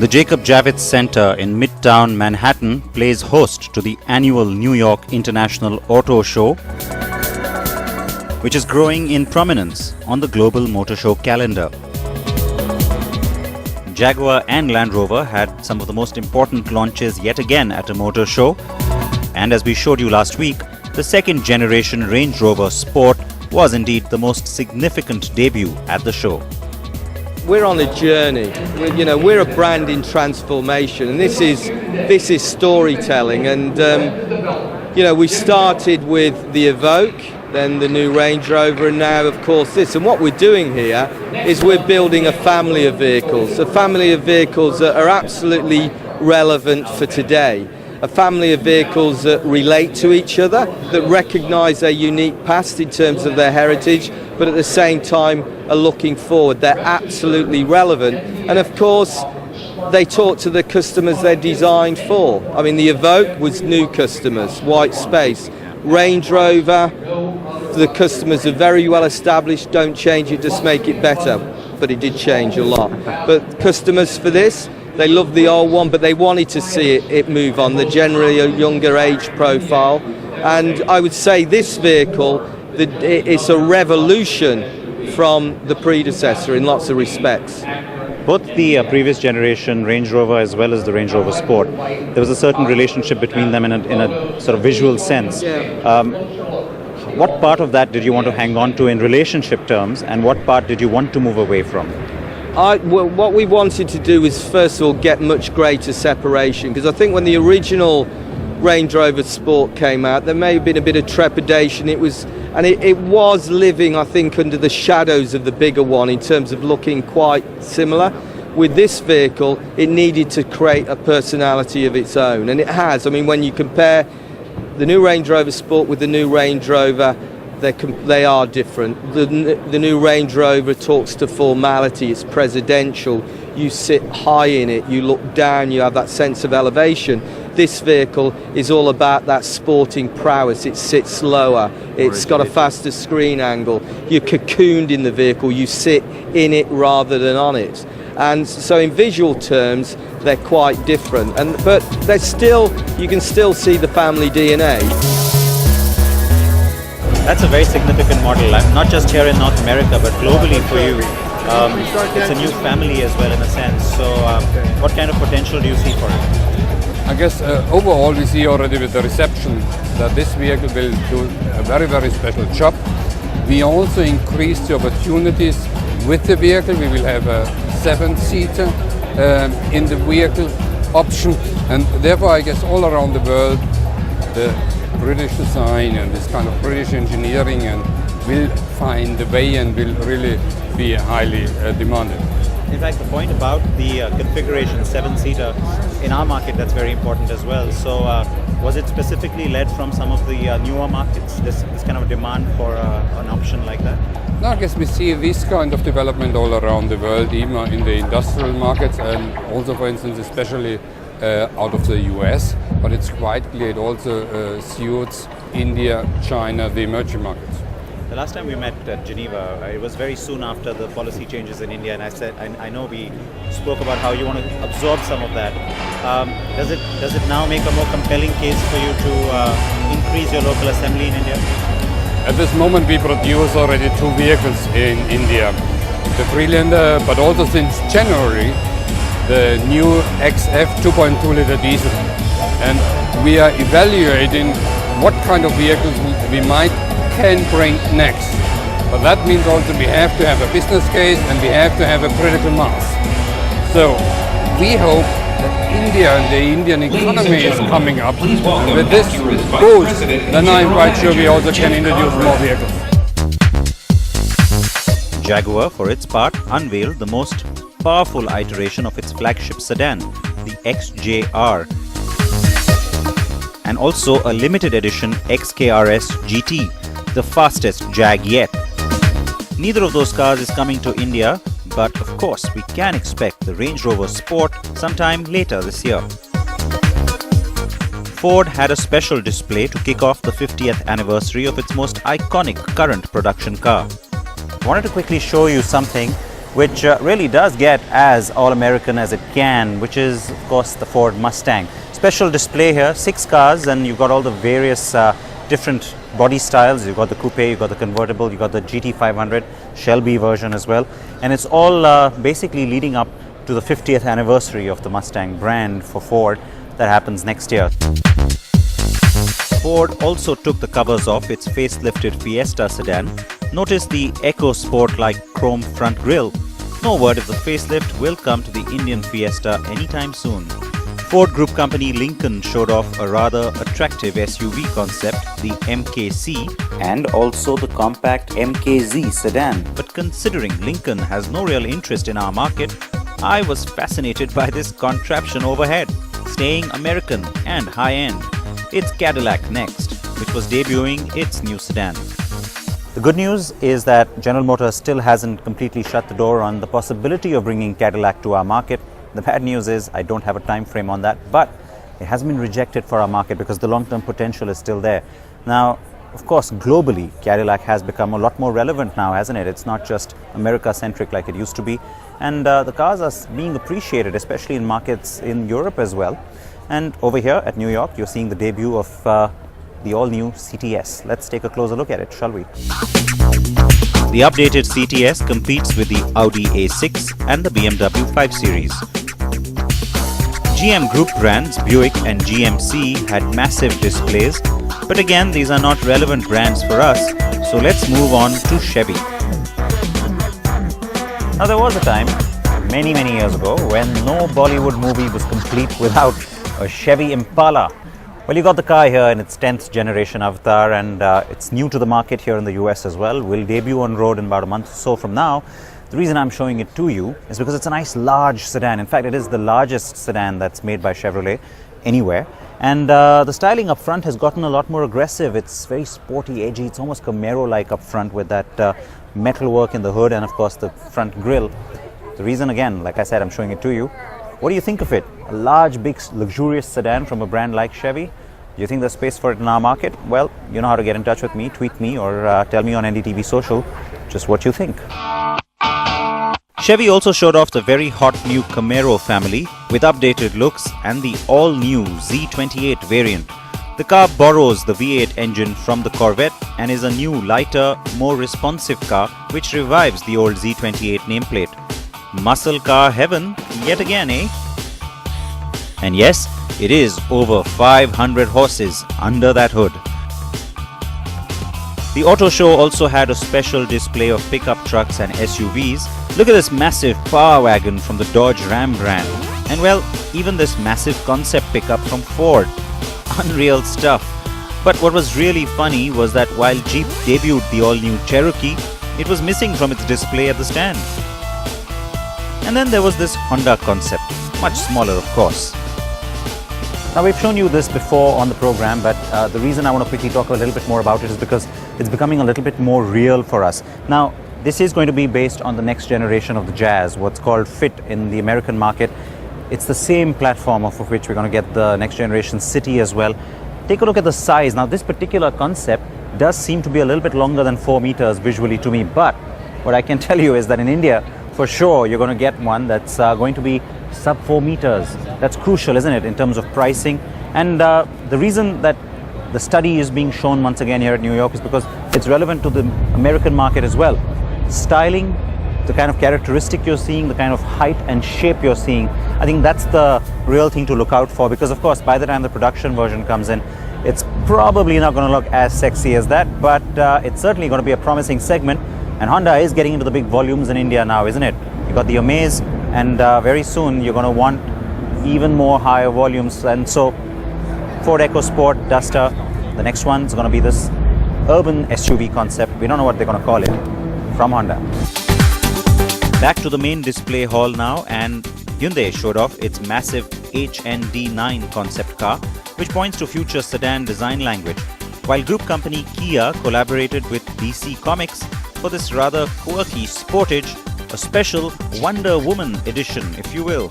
The Jacob Javits Center in Midtown Manhattan plays host to the annual New York International Auto Show, which is growing in prominence on the global motor show calendar. Jaguar and Land Rover had some of the most important launches yet again at a motor show. And as we showed you last week, the second generation Range Rover Sport was indeed the most significant debut at the show. We're on a journey. We're a brand in transformation, and this is storytelling. And we started with the Evoque, then the new Range Rover, and now, of course, this. And what we're doing here is we're building a family of vehicles that are absolutely relevant for today. A family of vehicles that relate to each other, that recognise their unique past in terms of their heritage, but at the same time are looking forward. They're absolutely relevant. And of course, they talk to the customers they're designed for. I mean, the Evoque was new customers, white space. Range Rover, the customers are very well established, don't change it, just make it better. But it did change a lot. But customers for this, they love the old one, but they wanted to see it move on. They're generally a younger age profile. And I would say this vehicle, it's a revolution from the predecessor in lots of respects. Both the previous generation Range Rover as well as the Range Rover Sport, there was a certain relationship between them in a sort of visual sense. What part of that did you want to hang on to in relationship terms, and what part did you want to move away from? What we wanted to do is, first of all, get much greater separation, because I think when the original Range Rover Sport came out, there may have been a bit of trepidation. It was living, I think, under the shadows of the bigger one in terms of looking quite similar. With this vehicle, it needed to create a personality of its own, and it has. I mean, when you compare the new Range Rover Sport with the new Range Rover, they are different. The new Range Rover talks to formality, it's presidential, you sit high in it, you look down, you have that sense of elevation. This vehicle is all about that sporting prowess. It sits lower, it's got a faster screen angle, you're cocooned in the vehicle, you sit in it rather than on it. And so in visual terms, they're quite different. But you can still see the family DNA. That's a very significant model, not just here in North America, but globally for you. It's a new family as well in a sense. So what kind of potential do you see for it? I guess overall we see already with the reception that this vehicle will do a very, very special job. We also increase the opportunities with the vehicle. We will have a 7-seater in the vehicle option, and therefore I guess all around the world the British design and this kind of British engineering will find the way and will really be highly demanded. In fact, the point about the configuration, 7-seater, in our market that's very important as well. So was it specifically led from some of the newer markets, this kind of demand for an option like that? No, I guess we see this kind of development all around the world, even in the industrial markets, and also, for instance, especially out of the US, but it's quite clear it also suits India, China, the emerging markets. The last time we met at Geneva, it was very soon after the policy changes in India, and I said, I know we spoke about how you want to absorb some of that. Does it now make a more compelling case for you to increase your local assembly in India? At this moment we produce already 2 vehicles in India. The Freelander, but also since January, the new XF 2.2 liter diesel. And we are evaluating what kind of vehicles we can bring next. But that means also we have to have a business case and we have to have a critical mass. So we hope that India and the Indian economy is coming up. And with this boost, then I'm quite sure we also can introduce more vehicles. Jaguar, for its part, unveiled the most powerful iteration of its flagship sedan, the XJR, and also a limited edition XKRS GT, the fastest Jag yet. Neither of those cars is coming to India, but of course we can expect the Range Rover Sport sometime later this year. Ford had a special display to kick off the 50th anniversary of its most iconic current production car. I wanted to quickly show you something which really does get as all-American as it can, which is, of course, the Ford Mustang. Special display here, 6 cars, and you've got all the various different body styles. You've got the coupe, you've got the convertible, you've got the GT500 Shelby version as well. And it's all basically leading up to the 50th anniversary of the Mustang brand for Ford that happens next year. Ford also took the covers off its facelifted Fiesta sedan. Notice the EcoSport-like chrome front grille. No word if the facelift will come to the Indian Fiesta anytime soon. Ford Group company Lincoln showed off a rather attractive SUV concept, the MKC, and also the compact MKZ sedan. But considering Lincoln has no real interest in our market, I was fascinated by this contraption overhead, staying American and high-end. It's Cadillac next, which was debuting its new sedan. The good news is that General Motors still hasn't completely shut the door on the possibility of bringing Cadillac to our market. The bad news is I don't have a time frame on that, but it hasn't been rejected for our market because the long-term potential is still there. Now, of course, globally, Cadillac has become a lot more relevant now, hasn't it? It's not just America-centric like it used to be. And the cars are being appreciated, especially in markets in Europe as well. And over here at New York, you're seeing the debut of the all-new CTS. Let's take a closer look at it, shall we? The updated CTS competes with the Audi A6 and the BMW 5 Series. GM Group brands Buick and GMC had massive displays, but again, these are not relevant brands for us, so let's move on to Chevy. Now, there was a time, many years ago, when no Bollywood movie was complete without a Chevy Impala. Well, you got the car here in its 10th generation avatar, and it's new to the market here in the US as well. Will debut on road in about a month or so from now. The reason I'm showing it to you is because it's a nice large sedan. In fact, it is the largest sedan that's made by Chevrolet anywhere. And the styling up front has gotten a lot more aggressive. It's very sporty, edgy. It's almost Camaro-like up front with that metalwork in the hood and, of course, the front grille. The reason, again, like I said, I'm showing it to you. What do you think of it? A large, big, luxurious sedan from a brand like Chevy? Do you think there's space for it in our market? Well, you know how to get in touch with me. Tweet me or tell me on NDTV Social just what you think. Chevy also showed off the very hot new Camaro family with updated looks and the all-new Z28 variant. The car borrows the V8 engine from the Corvette and is a new, lighter, more responsive car which revives the old Z28 nameplate. Muscle car heaven yet again, eh? And yes, it is over 500 horses under that hood. The auto show also had a special display of pickup trucks and SUVs. Look at this massive power wagon from the Dodge Ram brand. And well, even this massive concept pickup from Ford. Unreal stuff. But what was really funny was that while Jeep debuted the all-new Cherokee, it was missing from its display at the stand. And then there was this Honda concept, much smaller of course. Now, we've shown you this before on the program, but the reason I want to quickly talk a little bit more about it is because it's becoming a little bit more real for us. Now, this is going to be based on the next generation of the Jazz, what's called Fit in the American market. It's the same platform off of which we're going to get the next generation City as well. Take a look at the size. Now, this particular concept does seem to be a little bit longer than 4 meters visually to me, but what I can tell you is that in India, for sure, you're going to get one that's going to be sub 4 meters. That's crucial, isn't it, in terms of pricing? And the reason that the study is being shown once again here at New York is because it's relevant to the American market as well. Styling, the kind of characteristic you're seeing, the kind of height and shape you're seeing, I think that's the real thing to look out for, because of course by the time the production version comes in, it's probably not going to look as sexy as that, but it's certainly going to be a promising segment. And Honda is getting into the big volumes in India now, isn't it? You got the Amaze, and very soon you're going to want even more higher volumes. And so Ford EcoSport, Duster, the next one is going to be this urban SUV concept. We don't know what they're going to call it, from Honda. Back to the main display hall now, and Hyundai showed off its massive HND9 concept car, which points to future sedan design language, while group company Kia collaborated with DC Comics for this rather quirky sportage, a special Wonder Woman edition, if you will.